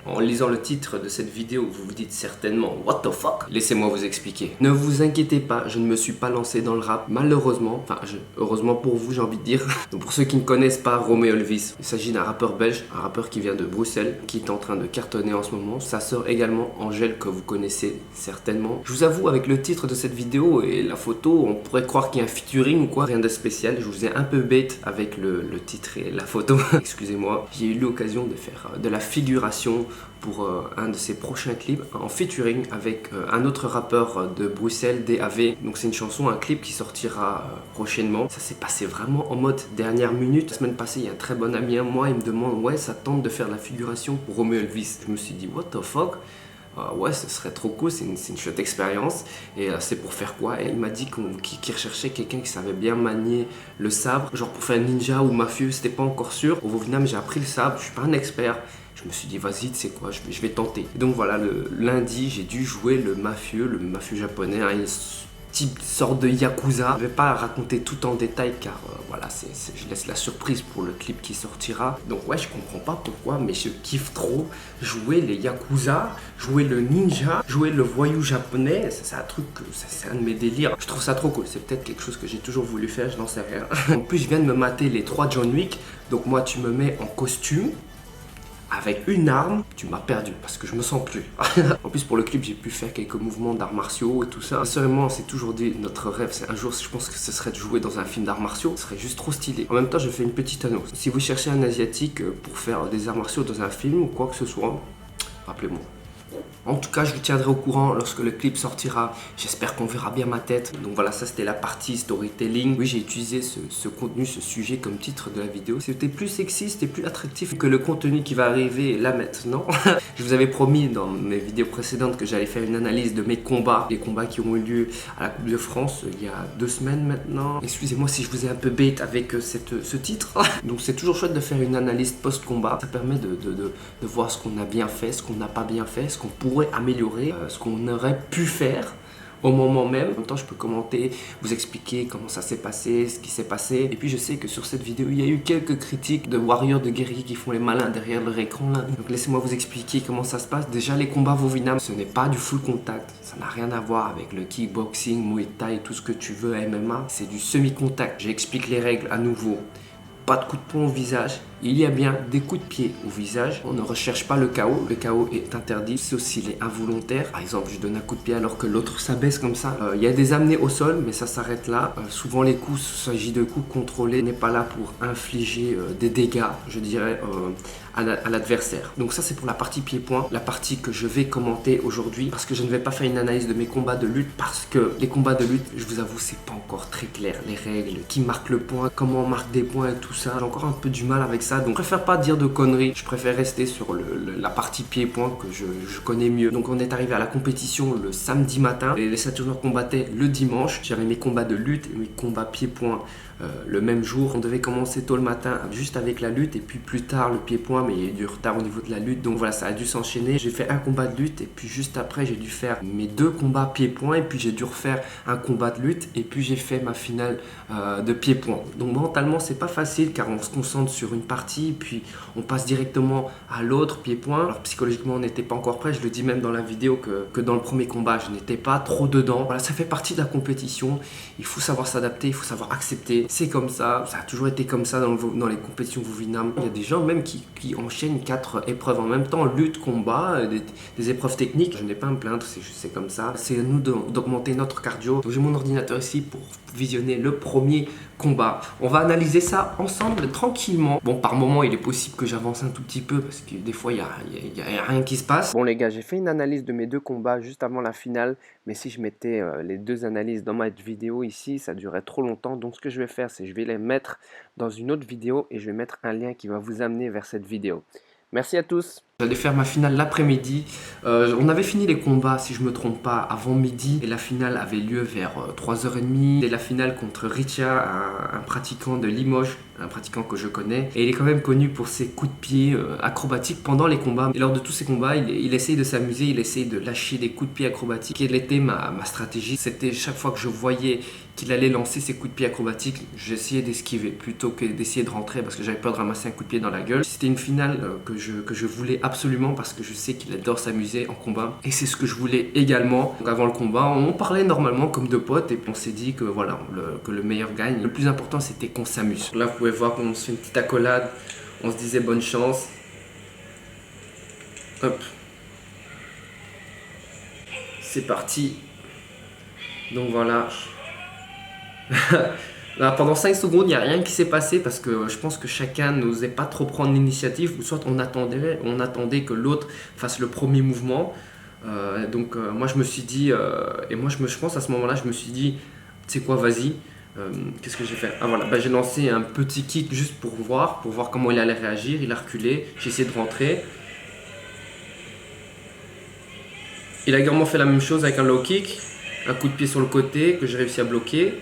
En lisant le titre de cette vidéo, vous vous dites certainement What the fuck? Laissez-moi vous expliquer. Ne vous inquiétez pas, je ne me suis pas lancé dans le rap, malheureusement. Enfin, heureusement pour vous, j'ai envie de dire. Donc pour ceux qui ne connaissent pas Romeo Elvis, il s'agit d'un rappeur belge, un rappeur qui vient de Bruxelles, qui est en train de cartonner en ce moment. Sa sœur également, Angèle, que vous connaissez certainement. Je vous avoue, avec le titre de cette vidéo et la photo, on pourrait croire qu'il y a un featuring ou quoi. Rien de spécial, je vous ai un peu bait avec le titre et la photo. Excusez-moi. J'ai eu l'occasion de faire de la figuration pour un de ses prochains clips en featuring avec un autre rappeur de Bruxelles, DAV. Donc c'est une chanson, un clip qui sortira prochainement. Ça s'est passé vraiment en mode dernière minute. La semaine passée, il y a un très bon ami à moi, il me demande ouais, ça tente de faire la figuration pour Romeo Elvis. Je me suis dit what the fuck. Ouais, ce serait trop cool, c'est une chouette expérience. Et c'est pour faire quoi? Et il m'a dit qu'il recherchait quelqu'un qui savait bien manier le sabre, genre pour faire ninja ou mafieux, c'était pas encore sûr. Au Vietnam, j'ai appris le sabre, je suis pas un expert. Je me suis dit, vas-y, tu sais quoi, je vais tenter. Et donc voilà, le lundi, j'ai dû jouer le mafieux japonais, hein, une petite sorte de yakuza. Je vais pas raconter tout en détail car voilà, je laisse la surprise pour le clip qui sortira. Donc ouais, je comprends pas pourquoi, mais je kiffe trop jouer les yakuza, jouer le ninja, jouer le voyou japonais. C'est un truc, c'est un de mes délires. Je trouve ça trop cool. C'est peut-être quelque chose que j'ai toujours voulu faire, je n'en sais rien. En plus, je viens de me mater les 3 John Wick. Donc moi, tu me mets en costume avec une arme, tu m'as perdu parce que je me sens plus. En plus pour le clip j'ai pu faire quelques mouvements d'arts martiaux et tout ça. Seulement c'est toujours dit, notre rêve c'est un jour, je pense que ce serait de jouer dans un film d'arts martiaux. Ce serait juste trop stylé. En même temps je fais une petite annonce. Si vous cherchez un asiatique pour faire des arts martiaux dans un film ou quoi que ce soit, rappelez-moi. En tout cas, je vous tiendrai au courant lorsque le clip sortira. J'espère qu'on verra bien ma tête. Donc voilà, ça c'était la partie storytelling. Oui, j'ai utilisé ce contenu, ce sujet comme titre de la vidéo. C'était plus sexy, c'était plus attractif que le contenu qui va arriver là maintenant. Je vous avais promis dans mes vidéos précédentes que j'allais faire une analyse de mes combats. Les combats qui ont eu lieu à la Coupe de France il y a 2 semaines maintenant. Excusez-moi si je vous ai un peu bait avec ce titre. Donc c'est toujours chouette de faire une analyse post-combat. Ça permet de voir ce qu'on a bien fait, ce qu'on n'a pas bien fait, ce qu'on pourrait améliorer, ce qu'on aurait pu faire au moment même. En même temps, je peux commenter, vous expliquer comment ça s'est passé, ce qui s'est passé. Et puis, je sais que sur cette vidéo, il y a eu quelques critiques de warriors, de guerriers qui font les malins derrière leur écran là. Donc, laissez-moi vous expliquer comment ça se passe. Déjà, les combats Vovinam, ce n'est pas du full contact. Ça n'a rien à voir avec le kickboxing, Muay Thai, tout ce que tu veux, MMA. C'est du semi-contact. J'explique les règles à nouveau. Pas de coup de poing au visage, il y a bien des coups de pied au visage. On ne recherche pas le KO est interdit, c'est aussi les involontaires. Par exemple, je donne un coup de pied alors que l'autre s'abaisse comme ça. Il y a des amenés au sol, mais ça s'arrête là. Souvent les coups, il s'agit de coups contrôlés, on n'est pas là pour infliger des dégâts, je dirais, à l'adversaire. Donc ça c'est pour la partie pied-point, la partie que je vais commenter aujourd'hui, parce que je ne vais pas faire une analyse de mes combats de lutte, parce que les combats de lutte, je vous avoue, c'est pas encore très clair, les règles, qui marque le point, comment on marque des points et tout ça. J'ai encore un peu du mal avec ça, donc je préfère pas dire de conneries, je préfère rester sur la partie pied-point que je connais mieux. Donc on est arrivé à la compétition le samedi matin, les Saturneurs combattaient le dimanche, j'avais mes combats de lutte et mes combats pied-point le même jour. On devait commencer tôt le matin juste avec la lutte et puis plus tard le pied-point, mais il y a eu du retard au niveau de la lutte, donc voilà, ça a dû s'enchaîner. J'ai fait un combat de lutte et puis juste après j'ai dû faire mes 2 combats pied-point et puis j'ai dû refaire un combat de lutte et puis j'ai fait ma finale de pied-point. Donc mentalement c'est pas facile car on se concentre sur une partie puis on passe directement à l'autre pied-point. Alors psychologiquement on n'était pas encore prêt, je le dis même dans la vidéo que dans le premier combat je n'étais pas trop dedans. Voilà, ça fait partie de la compétition, il faut savoir s'adapter, il faut savoir accepter. C'est comme ça a toujours été comme ça dans les compétitions Vovinam. Il y a des gens même qui enchaînent 4 épreuves en même temps, lutte, combat, des épreuves techniques. Je n'ai pas à me plaindre, c'est comme ça. C'est à nous d'augmenter notre cardio. Donc j'ai mon ordinateur ici pour visionner le premier combat. On va analyser ça ensemble tranquillement. Bon, par moment, il est possible que j'avance un tout petit peu parce que des fois, il y a rien qui se passe. Bon les gars, j'ai fait une analyse de mes 2 combats juste avant la finale. Mais si je mettais les 2 analyses dans ma vidéo ici, ça durerait trop longtemps. Donc ce que je vais faire, c'est que je vais les mettre dans une autre vidéo et je vais mettre un lien qui va vous amener vers cette vidéo. Merci à tous. J'allais faire ma finale l'après-midi. On avait fini les combats, si je me trompe pas, avant midi. Et la finale avait lieu vers 3h30. Et la finale contre Richa, un pratiquant de Limoges, un pratiquant que je connais. Et il est quand même connu pour ses coups de pied acrobatiques pendant les combats. Et lors de tous ces combats, il essaye de s'amuser, il essaye de lâcher des coups de pied acrobatiques. Quelle était ma stratégie? C'était chaque fois que je voyais qu'il allait lancer ses coups de pied acrobatiques, j'essayais d'esquiver plutôt que d'essayer de rentrer parce que j'avais peur de ramasser un coup de pied dans la gueule. C'était une finale que je voulais absolument parce que je sais qu'il adore s'amuser en combat. Et c'est ce que je voulais également. Donc avant le combat, on parlait normalement comme deux potes et puis on s'est dit que voilà, que le meilleur gagne. Le plus important, c'était qu'on s'amuse. Là, vous pouvez voir qu'on se fait une petite accolade. On se disait bonne chance. Hop. C'est parti. Donc voilà. Là, pendant 5 secondes, il n'y a rien qui s'est passé parce que je pense que chacun n'osait pas trop prendre l'initiative ou soit on attendait que l'autre fasse le premier mouvement. Moi je me suis dit, et moi je pense à ce moment-là, je me suis dit, tu sais quoi, vas-y. Qu'est-ce que j'ai fait? Ah voilà, j'ai lancé un petit kick juste pour voir comment il allait réagir. Il a reculé, j'ai essayé de rentrer. Il a également fait la même chose avec un low kick, un coup de pied sur le côté que j'ai réussi à bloquer.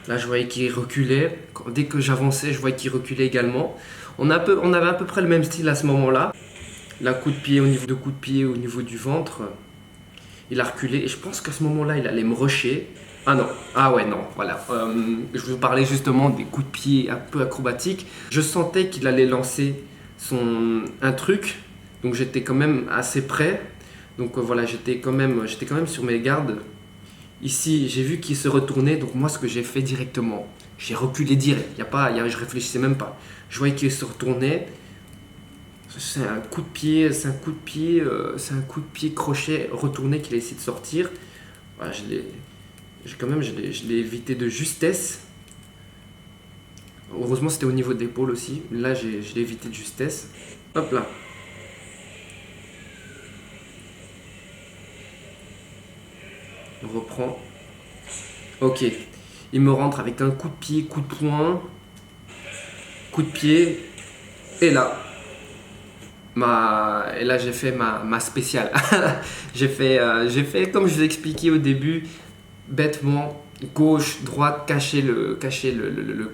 Là, je voyais qu'il reculait. Dès que j'avançais, je voyais qu'il reculait également. On avait à peu près le même style à ce moment-là. Là, coup de pied au niveau du ventre. Il a reculé et je pense qu'à ce moment-là, il allait me rusher. Ah non, ah ouais, non, voilà. Je vous parlais justement des coups de pied un peu acrobatiques. Je sentais qu'il allait lancer un truc. Donc j'étais quand même assez près. Donc voilà, j'étais quand même sur mes gardes. Ici, j'ai vu qu'il se retournait, donc moi, ce que j'ai fait directement, j'ai reculé direct. Je réfléchissais même pas. Je voyais qu'il se retournait. C'est un coup de pied, crochet retourné qu'il a essayé de sortir. Voilà, je l'ai évité de justesse. Heureusement, c'était au niveau de l'épaule aussi. Là, je l'ai évité de justesse. Hop là. On reprend. Ok. Il me rentre avec un coup de pied, coup de poing, coup de pied. Et là, j'ai fait ma spéciale. j'ai fait comme je vous ai expliqué au début, bêtement, gauche, droite, cacher le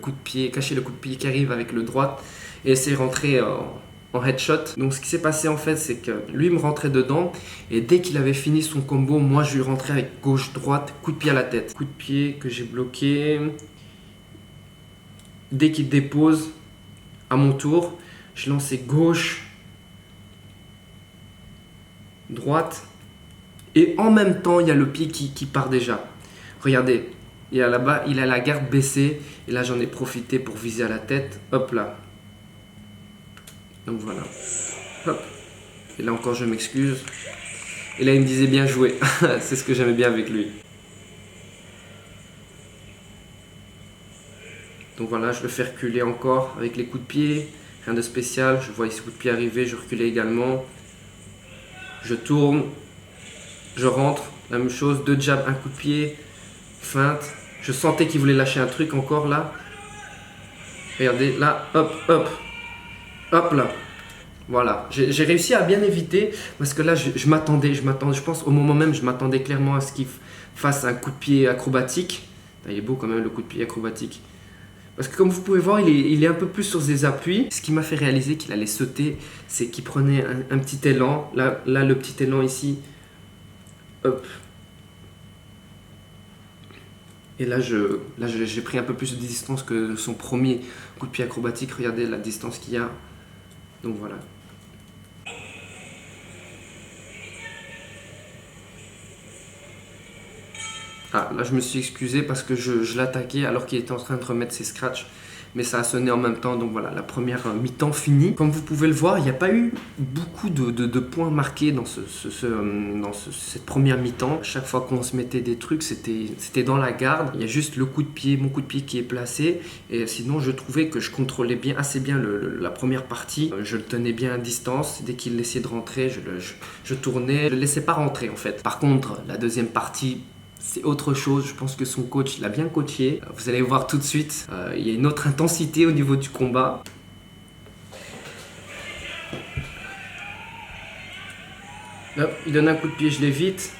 coup de pied, qui arrive avec le droite et essayer de rentrer en headshot. Donc ce qui s'est passé en fait, c'est que lui me rentrait dedans et dès qu'il avait fini son combo, moi je lui rentrais avec gauche, droite, coup de pied à la tête. Coup de pied que j'ai bloqué. Dès qu'il dépose, à mon tour, je lançais gauche, droite et en même temps il y a le pied qui part déjà. Regardez, il a là-bas, il a la garde baissée et là j'en ai profité pour viser à la tête. Hop là. Donc voilà. Hop. Et là encore je m'excuse. Et là il me disait bien joué. C'est ce que j'aimais bien avec lui. Donc voilà, je le fais reculer encore avec les coups de pied. Rien de spécial. Je vois ici coups de pied arriver, je reculais également. Je tourne. Je rentre. La même chose. 2 jabs, un coup de pied. Feinte. Je sentais qu'il voulait lâcher un truc encore là. Regardez, là, hop, hop. Hop là. Voilà. J'ai réussi à bien éviter parce que là, je m'attendais, je pense au moment même, je m'attendais clairement à ce qu'il fasse un coup de pied acrobatique. Il est beau quand même le coup de pied acrobatique. Parce que comme vous pouvez voir, il est un peu plus sur ses appuis. Ce qui m'a fait réaliser qu'il allait sauter, c'est qu'il prenait un petit élan. Là, le petit élan ici. Hop. Et là, j'ai pris un peu plus de distance que son premier coup de pied acrobatique. Regardez la distance qu'il y a. Donc voilà. Ah, là je me suis excusé parce que je l'attaquais alors qu'il était en train de remettre ses scratchs. Mais ça a sonné en même temps, donc voilà, la première mi-temps finie. Comme vous pouvez le voir, il n'y a pas eu beaucoup de points marqués dans cette première mi-temps. Chaque fois qu'on se mettait des trucs, c'était dans la garde. Il y a juste mon coup de pied qui est placé. Et sinon, je trouvais que je contrôlais assez bien la première partie. Je le tenais bien à distance. Dès qu'il essayait de rentrer, je tournais. Je ne le laissais pas rentrer en fait. Par contre, la deuxième partie, c'est autre chose. Je pense que son coach l'a bien coaché. Vous allez voir tout de suite. Il y a une autre intensité au niveau du combat. Hop, il donne un coup de pied, je l'évite.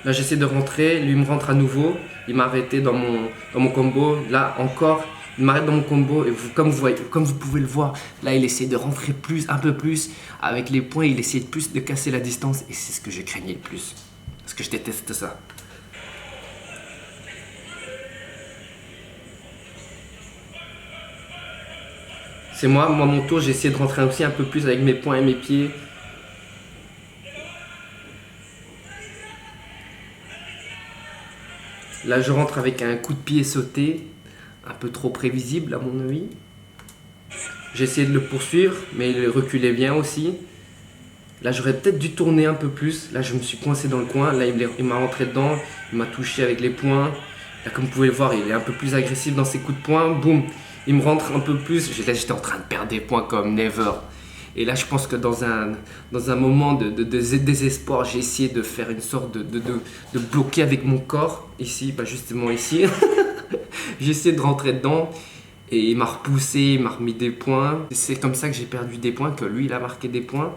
Là, j'essaie de rentrer. Lui me rentre à nouveau. Il m'a arrêté dans mon combo. Là, encore, il m'arrête dans mon combo. Et comme vous pouvez le voir, là, il essaie de rentrer un peu plus. Avec les poings, il essaie plus de casser la distance. Et c'est ce que je craignais le plus. Parce que je déteste ça. C'est moi, mon tour, j'ai essayé de rentrer aussi un peu plus avec mes poings et mes pieds. Là, je rentre avec un coup de pied sauté, un peu trop prévisible à mon avis. J'ai essayé de le poursuivre, mais il reculait bien aussi. Là, j'aurais peut-être dû tourner un peu plus. Là, je me suis coincé dans le coin. Là, il m'a rentré dedans. Il m'a touché avec les poings. Là, comme vous pouvez le voir, il est un peu plus agressif dans ses coups de poing. Boum, il me rentre un peu plus. Là, j'étais en train de perdre des points comme never. Et là, je pense que dans un moment de désespoir, j'ai essayé de faire une sorte de bloquer avec mon corps. Ici, pas justement ici. J'ai essayé de rentrer dedans. Et il m'a repoussé, il m'a remis des points. C'est comme ça que j'ai perdu des points, que lui, il a marqué des points.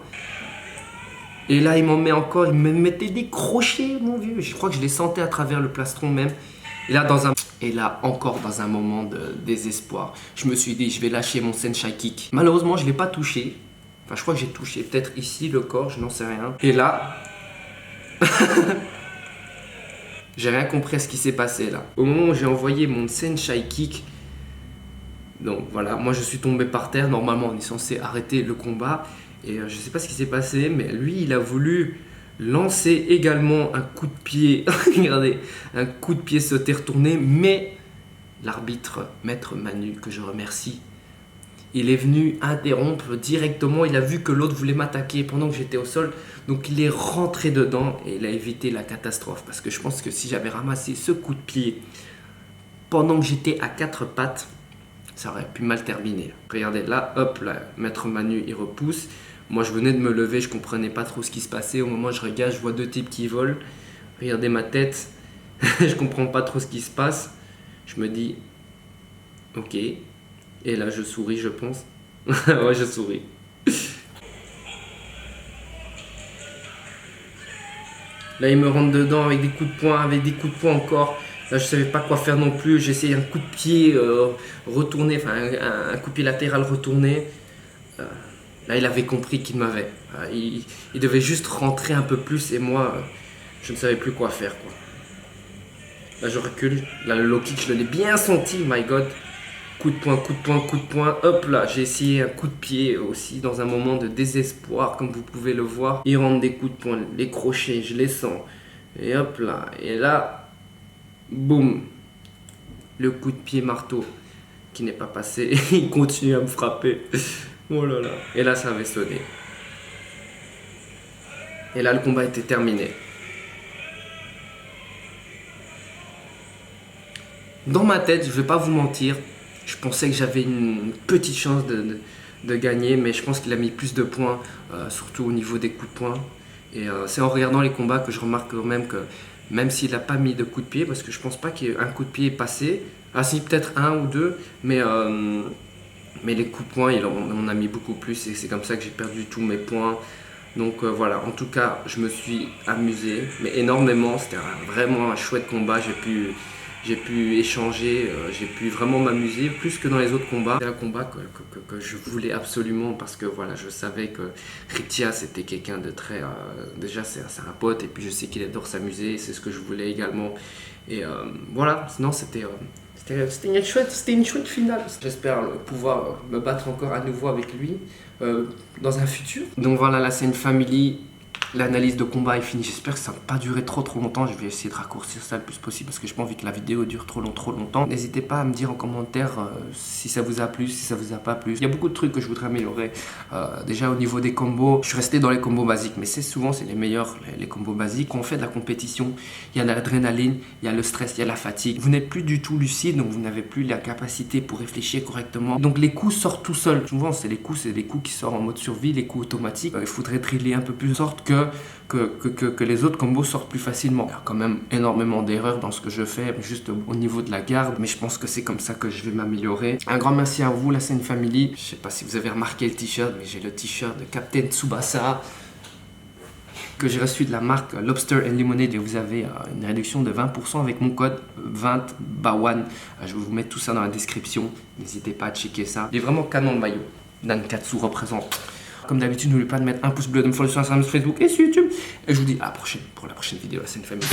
Et là, il m'en met encore, il me mettait des crochets, mon vieux. Je crois que je les sentais à travers le plastron même. Et là, encore dans un moment de désespoir, je me suis dit, je vais lâcher mon Senshai Kick. Malheureusement, je ne l'ai pas touché. Enfin, je crois que j'ai touché peut-être ici le corps, je n'en sais rien. Et là, j'ai rien compris à ce qui s'est passé là. Au moment où j'ai envoyé mon Senshai Kick, donc voilà, moi je suis tombé par terre. Normalement, on est censé arrêter le combat. Et je sais pas ce qui s'est passé, mais lui, il a voulu lancer également un coup de pied. Regardez, un coup de pied sauté retourné. Mais l'arbitre, Maître Manu, que je remercie, il est venu interrompre directement. Il a vu que l'autre voulait m'attaquer pendant que j'étais au sol. Donc il est rentré dedans et il a évité la catastrophe. Parce que je pense que si j'avais ramassé ce coup de pied pendant que j'étais à quatre pattes, ça aurait pu mal terminer. Regardez là, hop, là, Maître Manu, il repousse. Moi, je venais de me lever, je comprenais pas trop ce qui se passait. Au moment où je regarde, je vois deux types qui volent. Regardez ma tête, je comprends pas trop ce qui se passe. Je me dis, ok. Et là, je souris, je pense. Ouais, je souris. Là, il me rentre dedans avec des coups de poing, encore. Là, je savais pas quoi faire non plus. J'ai essayé un coup de pied retourné, enfin un coup de pied latéral retourné. Là, il avait compris qu'il m'avait. Il devait juste rentrer un peu plus et moi, je ne savais plus quoi faire, quoi. Là, je recule. Là, le low kick, je l'ai bien senti, my god. Coup de poing, coup de poing, coup de poing. Hop là, j'ai essayé un coup de pied aussi dans un moment de désespoir, comme vous pouvez le voir. Il rentre des coups de poing, les crochets, je les sens. Et hop là, et là, boum. Le coup de pied marteau qui n'est pas passé. Il continue à me frapper. Oh là là. Et là, ça avait sonné. Et là, le combat était terminé. Dans ma tête, je ne vais pas vous mentir, je pensais que j'avais une petite chance de gagner, mais je pense qu'il a mis plus de points, surtout au niveau des coups de poing. Et c'est en regardant les combats que je remarque quand même que, même s'il n'a pas mis de coups de pied, parce que je pense pas qu'il y ait un coup de pied passé, ah si, peut-être un ou deux, mais les coups de poing, on a mis beaucoup plus, et c'est comme ça que j'ai perdu tous mes points. Donc voilà, en tout cas, je me suis amusé, mais énormément. C'était vraiment un chouette combat. J'ai pu échanger, j'ai pu vraiment m'amuser plus que dans les autres combats. C'était un combat que je voulais absolument parce que voilà, je savais que Ritia c'était quelqu'un de très... déjà c'est un pote et puis je sais qu'il adore s'amuser, c'est ce que je voulais également. Et voilà, sinon c'était une chouette finale. J'espère pouvoir me battre encore à nouveau avec lui dans un futur. Donc voilà, là c'est une family. L'analyse de combat est finie. J'espère que ça ne va pas durer trop longtemps. Je vais essayer de raccourcir ça le plus possible parce que je n'ai pas envie que la vidéo dure trop longtemps. N'hésitez pas à me dire en commentaire si ça vous a plu, si ça vous a pas plu. Il y a beaucoup de trucs que je voudrais améliorer. Déjà au niveau des combos, je suis resté dans les combos basiques, mais c'est les meilleurs, les combos basiques. Quand on fait de la compétition, il y a l'adrénaline, il y a le stress, il y a la fatigue. Vous n'êtes plus du tout lucide, donc vous n'avez plus la capacité pour réfléchir correctement. Donc les coups sortent tout seuls. Souvent, c'est des coups qui sortent en mode survie, les coups automatiques. Il faudrait driller un peu plus de sorte que les autres combos sortent plus facilement. Il y a quand même énormément d'erreurs dans ce que je fais, juste au niveau de la garde, mais je pense que c'est comme ça que je vais m'améliorer. Un grand merci à vous, la scène family. Je sais pas si vous avez remarqué le t-shirt, mais j'ai le t-shirt de Captain Tsubasa que j'ai reçu de la marque Lobster and Lemonade et vous avez une réduction de 20% avec mon code 20BAWAN. Je vais vous mettre tout ça dans la description, n'hésitez pas à checker ça. Il est vraiment canon le maillot. Nankatsu représente. Comme d'habitude, n'oubliez pas de mettre un pouce bleu, de me follow sur Instagram, Facebook et sur YouTube. Et je vous dis à la prochaine pour la prochaine vidéo, la scène famille.